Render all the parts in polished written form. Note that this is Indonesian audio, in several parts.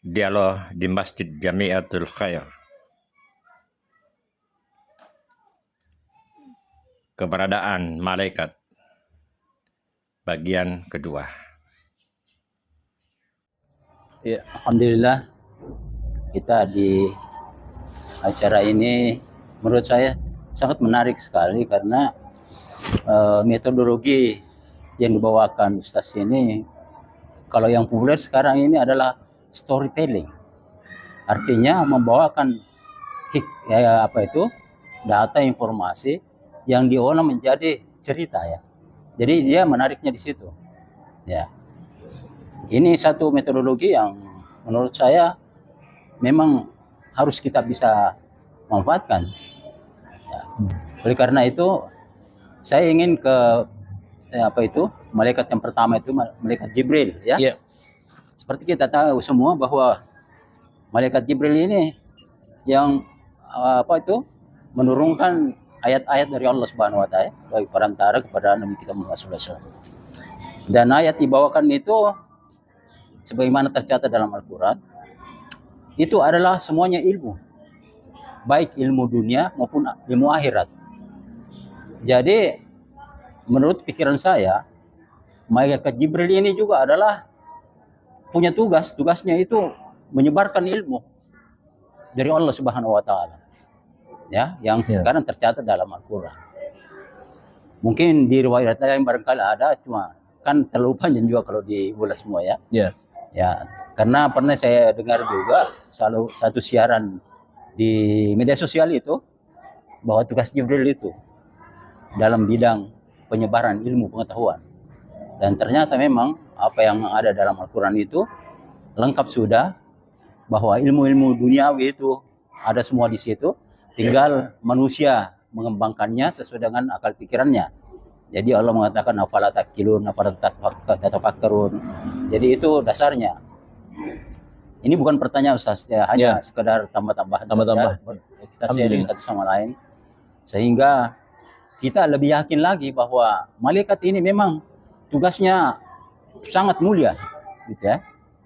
Dialog di Masjid Jamiatul Khair. Keberadaan malaikat. Bagian kedua. Ya, alhamdulillah kita di acara ini menurut saya sangat menarik sekali karena metodologi yang dibawakan Ustaz ini, kalau yang populer sekarang ini adalah storytelling. Artinya membawakan data informasi yang diolah menjadi cerita ya. Jadi dia menariknya di situ. Ya. Ini satu metodologi yang menurut saya memang harus kita bisa manfaatkan. Ya. Oleh karena itu saya ingin ke malaikat yang pertama itu malaikat Jibril ya. Yeah. Seperti kita tahu semua bahwa malaikat Jibril ini yang menurunkan ayat-ayat dari Allah Subhanahu wa taala sebagai perantara kepada Nabi kita Muhammad sallallahu alaihi wasallam. Dan ayat dibawakan itu sebagaimana tercatat dalam Al-Qur'an itu adalah semuanya ilmu. Baik ilmu dunia maupun ilmu akhirat. Jadi menurut pikiran saya, malaikat Jibril ini juga adalah punya tugasnya itu menyebarkan ilmu dari Allah Subhanahu wa taala. Ya, yang sekarang tercatat dalam Al-Qur'an. Mungkin di riwayat lain barangkali ada, cuma kan terlalu panjang juga kalau diulas semua ya. Yeah. Ya, karena pernah saya dengar juga satu siaran di media sosial itu bahwa tugas Jibril itu dalam bidang penyebaran ilmu pengetahuan. Dan ternyata memang apa yang ada dalam Al-Qur'an itu lengkap sudah, bahwa ilmu-ilmu duniawi itu ada semua di situ, tinggal manusia mengembangkannya sesuai dengan akal pikirannya. Jadi Allah mengatakan afala taqilun, afala tatafakkarun. Jadi itu dasarnya. Ini bukan pertanyaan Ustaz, ya, hanya sekedar tambah-tambahan. Kita sharing satu sama lain sehingga kita lebih yakin lagi bahwa malaikat ini memang tugasnya sangat mulia gitu ya.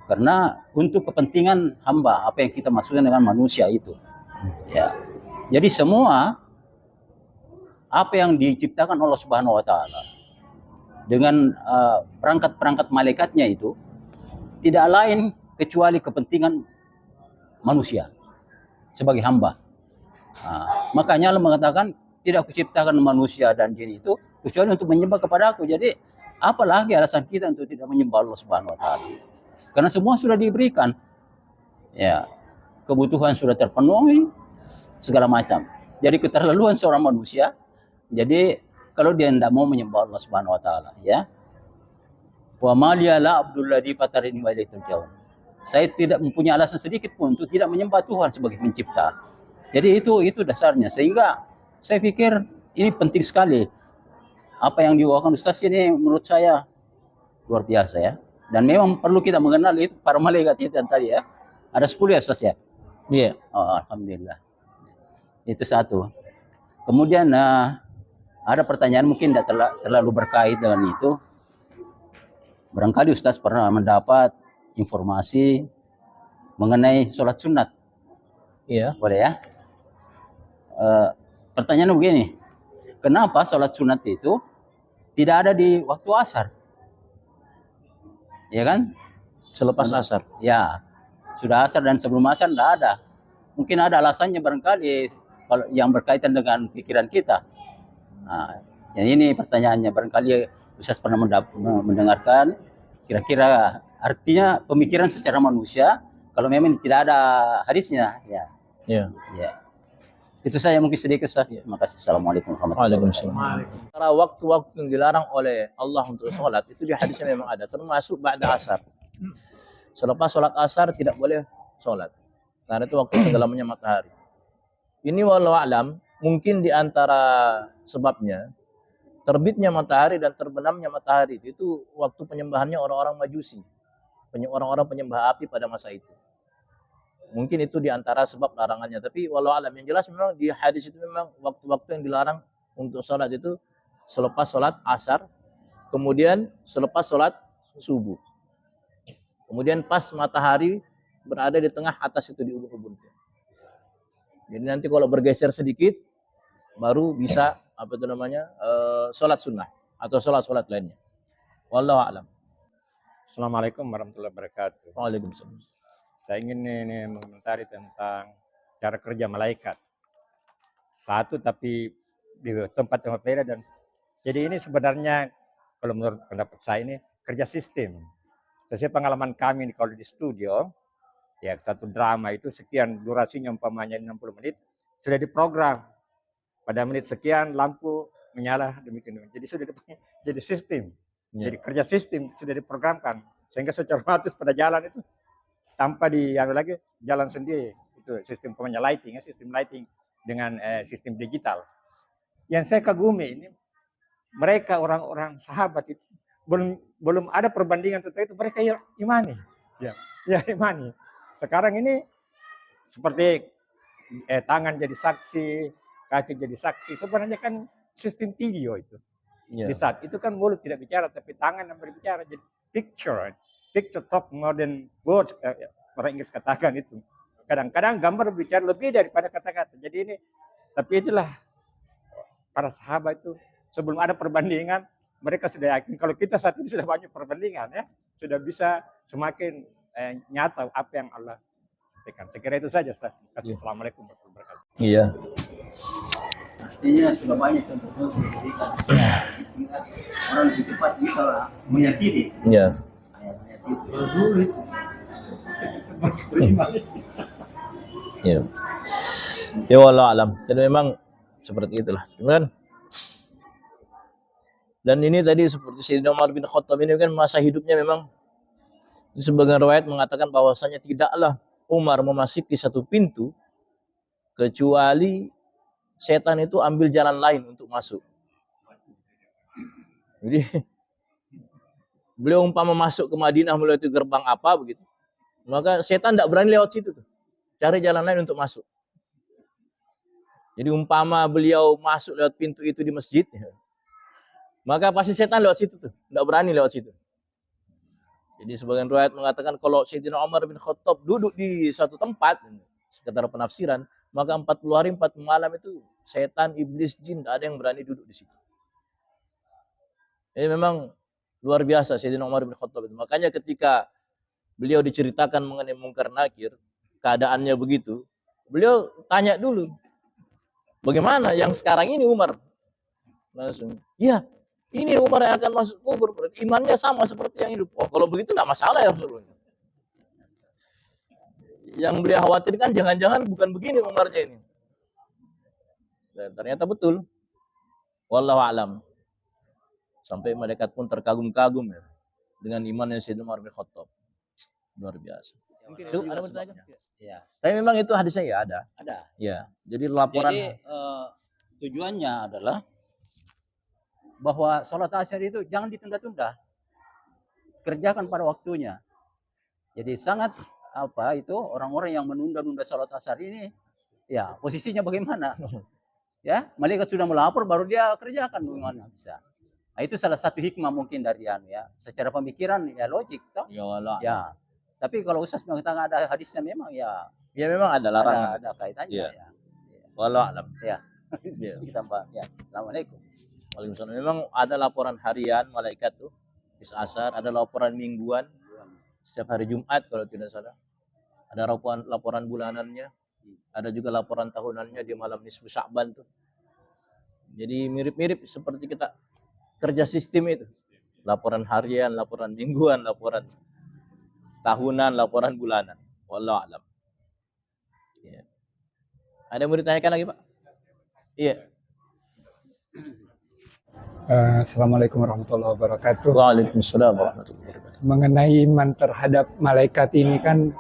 Karena untuk kepentingan hamba, apa yang kita maksudkan dengan manusia itu. Ya. Jadi semua apa yang diciptakan Allah Subhanahu wa taala dengan perangkat-perangkat malaikatnya itu tidak lain kecuali kepentingan manusia sebagai hamba. Makanya Allah mengatakan tidak kuciptakan manusia dan jin itu kecuali untuk menyembah kepada aku. Jadi apalagi alasan kita untuk tidak menyembah Allah Subhanahu wa taala? Karena semua sudah diberikan. Ya. Kebutuhan sudah terpenuhi segala macam. Jadi keterlaluan seorang manusia. Jadi kalau dia tidak mau menyembah Allah Subhanahu wa taala, ya. Wa maliya la abdulladzi fatarini wa ilaihi turja'un. Saya tidak mempunyai alasan sedikit pun untuk tidak menyembah Tuhan sebagai pencipta. Jadi itu dasarnya. Sehingga saya pikir ini penting sekali. Apa yang dibawakan Ustaz ini menurut saya luar biasa ya. Dan memang perlu kita mengenal itu para malaikat itu yang tadi ya. Ada 10 ya Ustaz ya? Iya. Oh, alhamdulillah. Itu satu. Kemudian ada pertanyaan mungkin tidak terlalu berkait dengan itu. Barangkali Ustaz pernah mendapat informasi mengenai sholat sunat. Iya. Boleh ya? Pertanyaannya begini. Kenapa sholat sunat itu tidak ada di waktu asar? Ya kan? Selepas asar. Ya. Sudah asar dan sebelum asar tidak ada. Mungkin ada alasannya barangkali kalau yang berkaitan dengan pikiran kita. Nah, yang ini pertanyaannya barangkali Ustaz pernah mendengarkan kira-kira artinya pemikiran secara manusia kalau memang tidak ada hadisnya ya. Ya. Ya. Itu saya mungkin sedikit Ustaz. Terima kasih. Assalamualaikum warahmatullahi wabarakatuh. Karena waktu-waktu yang dilarang oleh Allah untuk sholat itu di hadisnya memang ada, termasuk ba'da asar. Selepas sholat asar tidak boleh sholat. Karena itu waktu tenggelamnya matahari. Ini walau alam, mungkin di antara sebabnya terbitnya matahari dan terbenamnya matahari itu waktu penyembahannya orang-orang Majusi, orang-orang penyembah api pada masa itu. Mungkin itu di antara sebab larangannya. Tapi walau alam, yang jelas memang di hadis itu memang waktu-waktu yang dilarang untuk sholat itu selepas sholat asar, kemudian selepas sholat subuh, kemudian pas matahari berada di tengah atas itu di ubun-ubun. Jadi nanti kalau bergeser sedikit baru bisa apa itu namanya sholat sunnah atau sholat lainnya. Wallahu a'lam. Assalamualaikum warahmatullahi wabarakatuh. Waalaikumsalam. Saya ingin ini mengomentari tentang cara kerja malaikat. Satu tapi di tempat-tempat beda, dan jadi ini sebenarnya kalau menurut pendapat saya ini kerja sistem. Sesuai pengalaman kami kalau di studio, ya satu drama itu sekian durasinya umpamanya 60 menit sudah diprogram. Pada menit sekian lampu menyala demikian. Jadi sudah jadi sistem. Ya. Jadi kerja sistem sudah diprogramkan sehingga secara otomatis pada jalan itu tanpa lagi jalan sendiri. Itu sistem umpamanya lighting, sistem lighting dengan sistem digital. Yang saya kagumi ini mereka orang-orang sahabat itu belum ada perbandingan tentang itu, mereka imani. Ya imani. Sekarang ini seperti tangan jadi saksi, kaki jadi saksi. Sebenarnya kan sistem video itu. Ya. Di saat itu kan mulut tidak bicara, tapi tangan yang berbicara. Jadi picture talk more than words. Orang Inggris katakan itu. Kadang-kadang gambar berbicara lebih daripada kata-kata. Jadi ini, tapi itulah para sahabat itu sebelum ada perbandingan, mereka sudah yakin kalau kita saat ini sudah banyak perbandingan ya, sudah bisa semakin nyata apa yang Allah sampaikan. Saya kira itu saja, Ustaz. Terima kasih. Assalamualaikum warahmatullahi wabarakatuh. Iya. Pastinya sudah banyak contoh-contoh orang lebih cepat bisa meyakini. Iya. Ayat-ayat itu dulu itu. Ya. Ya wallahu alam. Jadi memang seperti itulah. Cuman dan ini tadi seperti Sayyidina Umar bin Khattab ini kan masa hidupnya memang sebagian riwayat mengatakan bahwasanya tidaklah Umar memasuki satu pintu kecuali setan itu ambil jalan lain untuk masuk. Jadi beliau umpama masuk ke Madinah melalui gerbang apa begitu, maka setan tidak berani lewat situ tuh. Cari jalan lain untuk masuk. Jadi umpama beliau masuk lewat pintu itu di masjid, maka pasti setan lewat situ tuh, tidak berani lewat situ. Jadi sebagian riwayat mengatakan kalau Sayyidina Umar bin Khattab duduk di suatu tempat, sekitar penafsiran, maka 40 hari 40 malam itu setan, iblis, jin, tidak ada yang berani duduk di situ. Ini memang luar biasa Sayyidina Umar bin Khattab itu. Makanya ketika beliau diceritakan mengenai Munkar Nakir, keadaannya begitu, beliau tanya dulu, bagaimana yang sekarang ini Umar? Langsung, iya, ini Umar yang akan masuk kubur, imannya sama seperti yang hidup. Oh, kalau begitu tidak masalah ya Rasulullah. Yang beliau khawatirkan jangan-jangan bukan begini Umarnya ini. Dan ternyata betul. Wallahu a'lam. Sampai malaikat pun terkagum-kagum ya dengan imannya Sayyidina Umar bin Khattab. Luar biasa. Itu ada bertanya? Ya. Tapi memang itu hadisnya ya ada. Ada. Ya. Jadi laporan. Jadi tujuannya adalah bahwa sholat asar itu jangan ditunda-tunda. Kerjakan pada waktunya. Jadi sangat itu orang-orang yang menunda-nunda sholat asar ini, ya posisinya bagaimana? Ya, malaikat sudah melapor baru dia kerjakan bagaimana bisa. Nah, itu salah satu hikmah mungkin dari ya. Secara pemikiran ya logik toh. Ya Allah. Ya. Tapi kalau Ustaz mengatakan ada hadisnya memang ya. Ya memang ada larangan. Ada kaitannya ya. Ya. Wallahu a'lam. Ya. Ya. Kita ya. Assalamualaikum. Waalaikumsalam. Memang ada laporan harian malaikat tuh, asar, ada laporan mingguan setiap hari Jumat kalau tidak salah. Ada laporan bulanannya, ada juga laporan tahunannya di malam nisfu Sya'ban tuh. Jadi mirip-mirip seperti kita kerja sistem itu. Laporan harian, laporan mingguan, laporan tahunan, laporan bulanan. Wallahu a'lam. Ya. Ada yang mau ditanyakan lagi, Pak? Iya. Assalamualaikum warahmatullahi wabarakatuh. Waalaikumsalam warahmatullahi wabarakatuh. Mengenai iman terhadap malaikat ini kan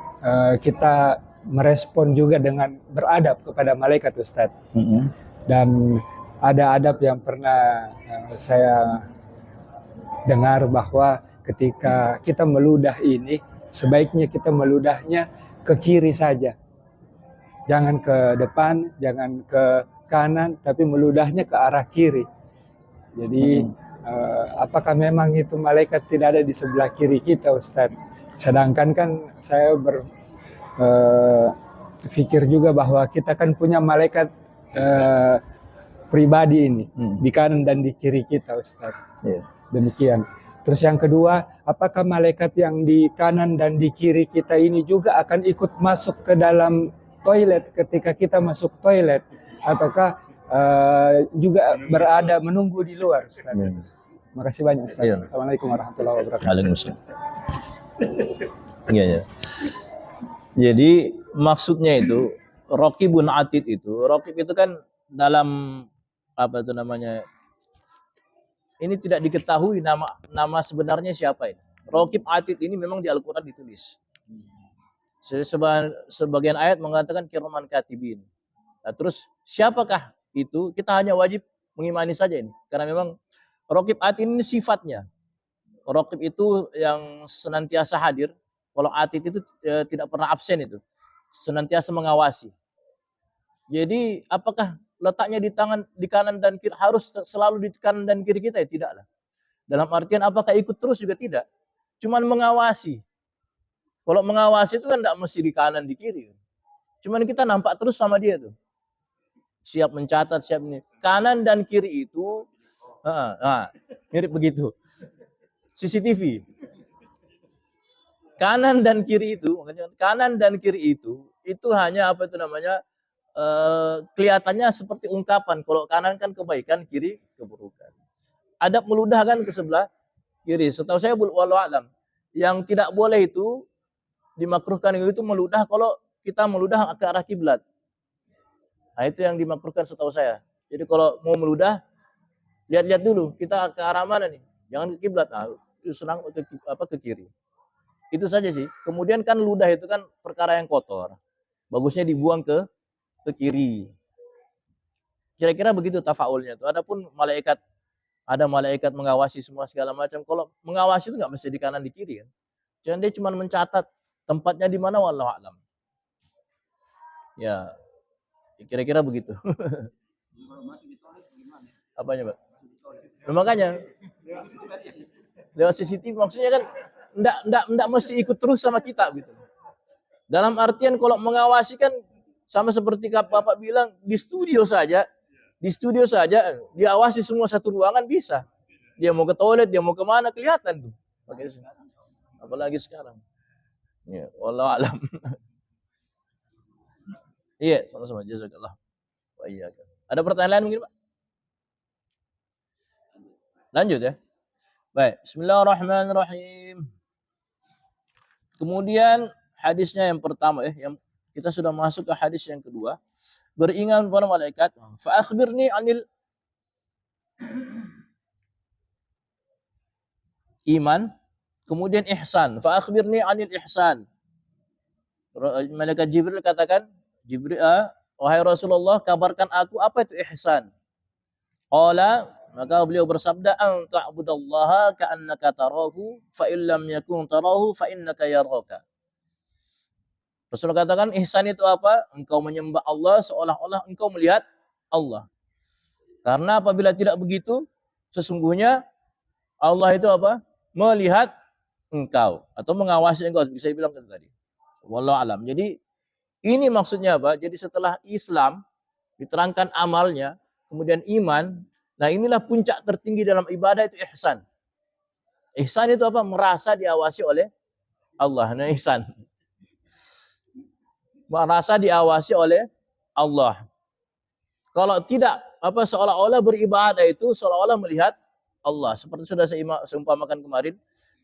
kita merespon juga dengan beradab kepada malaikat, Ustadz. Dan ada adab yang pernah saya dengar bahwa ketika kita meludah ini, sebaiknya kita meludahnya ke kiri saja. Jangan ke depan, jangan ke kanan, tapi meludahnya ke arah kiri. Jadi apakah memang itu malaikat tidak ada di sebelah kiri kita, Ustadz? Sedangkan kan saya pikir juga bahwa kita kan punya malaikat pribadi ini di kanan dan di kiri kita, Ustaz. Demikian. Terus yang kedua, apakah malaikat yang di kanan dan di kiri kita ini juga akan ikut masuk ke dalam toilet ketika kita masuk toilet, ataukah juga berada menunggu di luar, Ustaz? Makasih banyak, Ustaz. Assalamualaikum warahmatullahi wabarakatuh. Waalaikumsalam. Iya. Jadi maksudnya itu Raqibun Atid itu, Raqib itu kan dalam apa itu namanya? Ini tidak diketahui nama sebenarnya siapa ini. Raqib Atid ini memang di Al-Qur'an ditulis. Sebagian ayat mengatakan kiraman katibin. Nah, terus siapakah itu? Kita hanya wajib mengimani saja ini. Karena memang Raqib Atid ini sifatnya. Raqib itu yang senantiasa hadir. Kalau Atid itu tidak pernah absen itu. Senantiasa mengawasi. Jadi apakah letaknya di kanan dan kiri, harus selalu di kanan dan kiri kita? Ya tidaklah. Dalam artian apakah ikut terus juga tidak. Cuman mengawasi. Kalau mengawasi itu kan tidak mesti di kanan di kiri. Cuman kita nampak terus sama dia tuh. Siap mencatat, siap ini. Kanan dan kiri itu mirip begitu. CCTV. Kanan dan kiri itu hanya apa itu namanya? Kelihatannya seperti ungkapan. Kalau kanan kan kebaikan, kiri keburukan. Adab meludah kan ke sebelah kiri. Setahu saya wallahu alam, yang tidak boleh itu dimakruhkan itu meludah kalau kita meludah ke arah kiblat. Nah, itu yang dimakruhkan setahu saya. Jadi kalau mau meludah, lihat-lihat dulu kita ke arah mana nih. Jangan ke kiblat. Nah, itu senang ke kiri. Itu saja sih. Kemudian kan ludah itu kan perkara yang kotor. Bagusnya dibuang ke kiri. Kira-kira begitu tafaulnya tuh. Adapun malaikat, ada malaikat mengawasi semua segala macam. Kalau mengawasi itu nggak mesti di kanan di kiri kan. Jangan dia cuma mencatat tempatnya di mana, wallahu a'lam. Ya, kira-kira begitu. Apanya, Pak? Nah, makanya lewat CCTV maksudnya kan enggak mesti ikut terus sama kita gitu. Dalam artian kalau mengawasi kan sama seperti Bapak bilang, di studio saja diawasi semua satu ruangan bisa. Dia mau ke toilet, dia mau kemana kelihatan tuh. Apalagi sekarang. Ya, wallahu alam. Iya, sama-sama. Jazakallah. Wa iyyaka. Ada pertanyaan lain mungkin, Pak? Lanjut ya. Baik, bismillahirrahmanirrahim. Kemudian hadisnya yang pertama yang kita sudah masuk ke hadis yang kedua. Beriman kepada malaikat. Fa akhbirni anil iman, kemudian ihsan. Fa akhbirni anil ihsan. Malaikat Jibril katakan, wahai Rasulullah, kabarkan aku apa itu ihsan. Qala, maka beliau bersabda, an ta'budallaha ka'annaka tarahu fa illam yakun tarahu fa innaka yaraka. Rasulullah katakan ihsan itu apa? Engkau menyembah Allah seolah-olah engkau melihat Allah. Karena apabila tidak begitu, sesungguhnya Allah itu apa? Melihat engkau atau mengawasi engkau, bisa dibilang tadi. Wallahu alam. Jadi ini maksudnya apa? Jadi setelah Islam diterangkan amalnya, kemudian iman. Nah, inilah puncak tertinggi dalam ibadah itu ihsan. Ihsan itu apa? Merasa diawasi oleh Allah. Nah, ihsan. Merasa diawasi oleh Allah. Kalau tidak, apa seolah-olah beribadah itu seolah-olah melihat Allah. Seperti sudah saya umpamakan kemarin,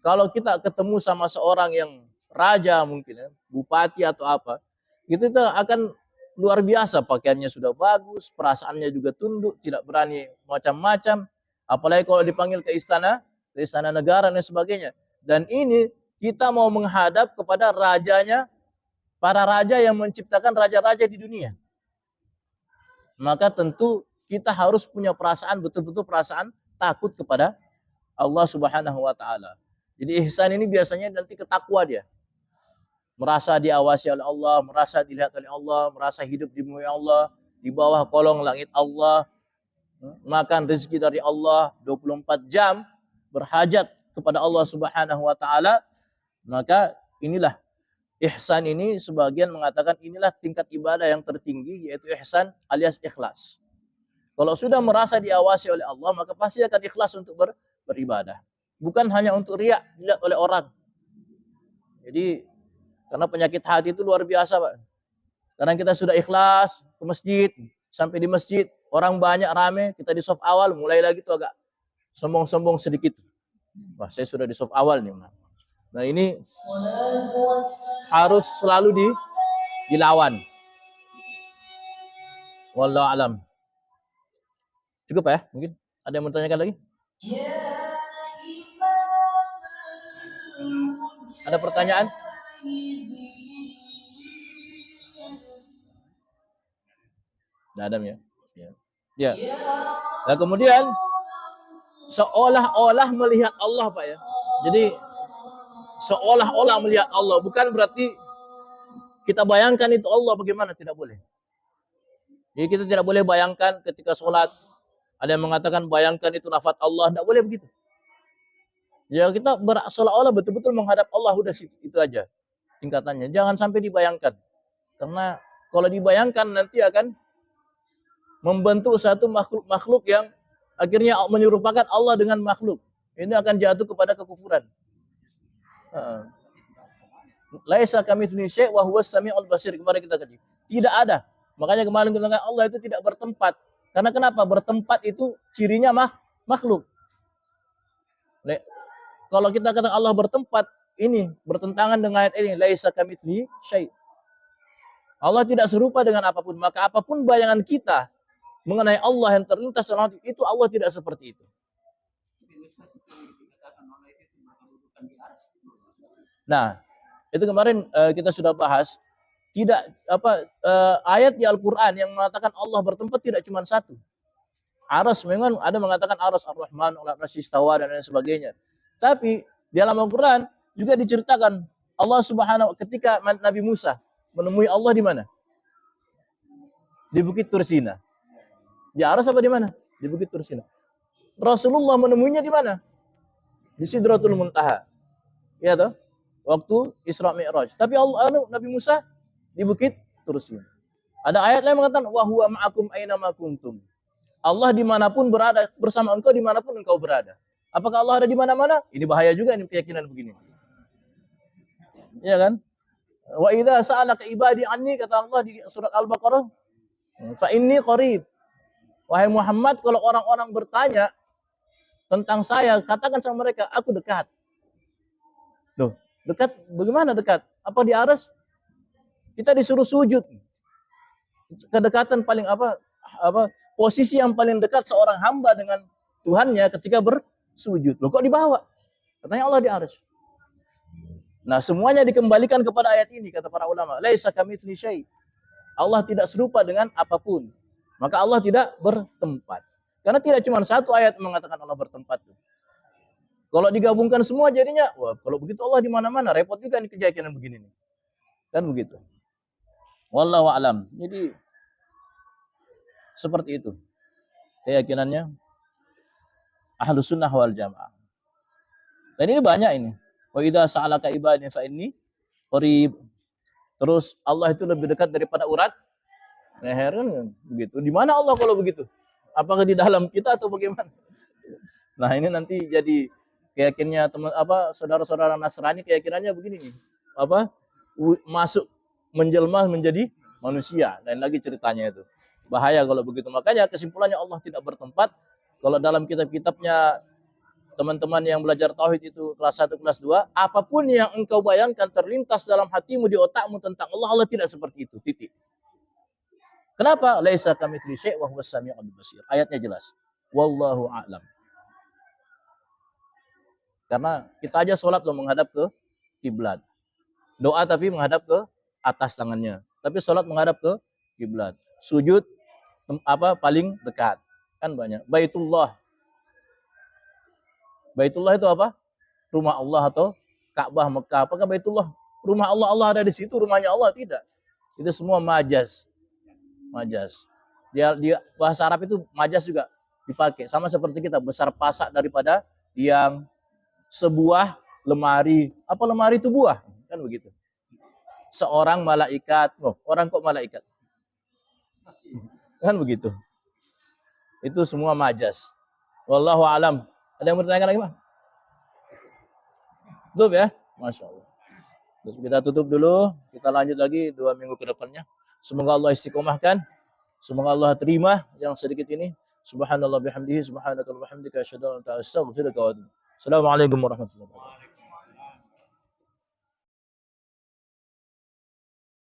kalau kita ketemu sama seorang yang raja mungkin ya, bupati atau apa, itu akan luar biasa, pakaiannya sudah bagus, perasaannya juga tunduk, tidak berani macam-macam. Apalagi kalau dipanggil ke istana negara dan sebagainya. Dan ini kita mau menghadap kepada rajanya, para raja yang menciptakan raja-raja di dunia. Maka tentu kita harus punya perasaan, betul-betul perasaan takut kepada Allah Subhanahu wa taala. Jadi ihsan ini biasanya nanti ke takwa dia. Merasa diawasi oleh Allah, merasa dilihat oleh Allah, merasa hidup di bumi Allah, di bawah kolong langit Allah, makan rezeki dari Allah 24 jam, berhajat kepada Allah Subhanahu wa taala. Maka inilah ihsan ini sebagian mengatakan inilah tingkat ibadah yang tertinggi, yaitu ihsan alias ikhlas. Kalau sudah merasa diawasi oleh Allah, maka pasti akan ikhlas untuk beribadah. Bukan hanya untuk riak dilihat oleh orang. Jadi karena penyakit hati itu luar biasa, Pak. Kadang kita sudah ikhlas ke masjid, sampai di masjid orang banyak rame, kita di saf awal, mulai lagi tuh agak sombong-sombong sedikit. Wah, saya sudah di saf awal nih. Nah, ini harus selalu dilawan. Wallahu alam. Cukup ya? Mungkin ada yang mau tanyakan lagi? Ada pertanyaan? Nah, Adam ya. Ya. Nah, kemudian seolah-olah melihat Allah, Pak ya. Jadi seolah-olah melihat Allah, bukan berarti kita bayangkan itu Allah bagaimana, tidak boleh. Jadi kita tidak boleh bayangkan ketika sholat, ada yang mengatakan bayangkan itu lafaz Allah, tidak boleh begitu. Ya kita seolah-olah betul-betul menghadap Allah, udah itu aja tingkatannya. Jangan sampai dibayangkan. Karena kalau dibayangkan nanti akan membentuk satu makhluk yang akhirnya menyerupakan Allah dengan makhluk. Ini akan jatuh kepada kekufuran. Laisa kamitslihi syai' wa huwas samiul basir. Kemarin kita kaji. Tidak ada. Makanya kemarin kita katakan Allah itu tidak bertempat. Karena kenapa? Bertempat itu cirinya makhluk. Kalau kita katakan Allah bertempat, ini bertentangan dengan ayat ini. Laisa kamitslihi syai'. Allah tidak serupa dengan apapun. Maka apapun bayangan kita mengenai Allah yang terlintas dalam hati, itu Allah tidak seperti itu. Nah, itu kemarin kita sudah bahas. Tidak ayat di Al-Quran yang mengatakan Allah bertempat tidak cuma satu. Aras memang ada mengatakan Aras Ar-Rahman, Al-Arsy istawa dan lain sebagainya. Tapi di dalam Al-Quran juga diceritakan Allah Subhanahu ketika Nabi Musa menemui Allah di mana? Di Bukit Tursina. Di Aras apa di mana? Di Bukit Tursina. Rasulullah menemuinya di mana? Di Sidratul Muntaha. Ya toh? Waktu Isra Mi'raj. Tapi Nabi Musa di Bukit Tursina. Ada ayat lain mengatakan wa huwa ma'akum aina ma kuntum. Allah dimanapun berada, bersama engkau dimanapun engkau berada. Apakah Allah ada di mana-mana? Ini bahaya juga ini keyakinan begini. Iya kan? Wa idza sa'alaka ibadi anni, kata Allah di surat Al-Baqarah, fa inni qarib. Wahai Muhammad, kalau orang-orang bertanya tentang saya, katakan sama mereka, aku dekat. Loh, dekat bagaimana dekat? Apa di Aras? Kita disuruh sujud. Kedekatan paling posisi yang paling dekat seorang hamba dengan Tuhannya ketika bersujud. Loh kok dibawa? Katanya Allah di Arsy. Nah, semuanya dikembalikan kepada ayat ini kata para ulama. Laisa kamitslihi syai'. Allah tidak serupa dengan apapun. Maka Allah tidak bertempat. Karena tidak cuma satu ayat mengatakan Allah bertempat. Kalau digabungkan semua jadinya, wah kalau begitu Allah di mana-mana, repot juga nih keyakinan begini nih. Kan begitu. Wallahu a'lam. Jadi seperti itu keyakinannya Ahlus Sunnah wal Jamaah. Dan ini banyak ini. Wa idza sa'alaka ibadi fa inni qarib. Terus Allah itu lebih dekat daripada urat leher kan begitu. Di mana Allah kalau begitu? Apakah di dalam kita atau bagaimana? Nah, ini nanti jadi keyakinannya saudara-saudara Nasrani keyakinannya begini nih. Masuk menjelma menjadi manusia. Dan lagi ceritanya itu. Bahaya kalau begitu. Makanya kesimpulannya Allah tidak bertempat. Kalau dalam kitab-kitabnya teman-teman yang belajar tauhid itu kelas 1, kelas 2, apapun yang engkau bayangkan terlintas dalam hatimu, di otakmu tentang Allah, Allah tidak seperti itu. Titik. Kenapa? Laisa kamitslihi syai' wa huwas samiul basir. Ayatnya jelas. Wallahu a'lam. Karena kita aja sholat loh menghadap ke kiblat. Doa tapi menghadap ke atas tangannya. Tapi sholat menghadap ke kiblat. Sujud paling dekat. Kan banyak. Baitullah. Baitullah itu apa? Rumah Allah atau Ka'bah Mekah. Apakah Baitullah rumah Allah? Allah ada di situ, rumahnya Allah? Tidak. Itu semua majaz. Majaz. Dia bahasa Arab itu majaz juga dipakai. Sama seperti kita besar pasak daripada yang sebuah lemari. Apa lemari itu buah? Kan begitu. seorang malaikat. Oh, orang kok malaikat? Kan begitu. Itu semua majas. Wallahu alam. Ada yang mau ditanyakan lagi, Pak? Tutup ya? Masya Allah. Terus kita tutup dulu. Kita lanjut lagi 2 minggu ke depannya. Semoga Allah istiqomahkan. Semoga Allah terima yang sedikit ini. Subhanallah bihamdihi, subhanaka wa bihamdika, asyhadu an la ilaha illa anta, astaghfiruka wa atubu ilaik. Assalamualaikum warahmatullahi wabarakatuh.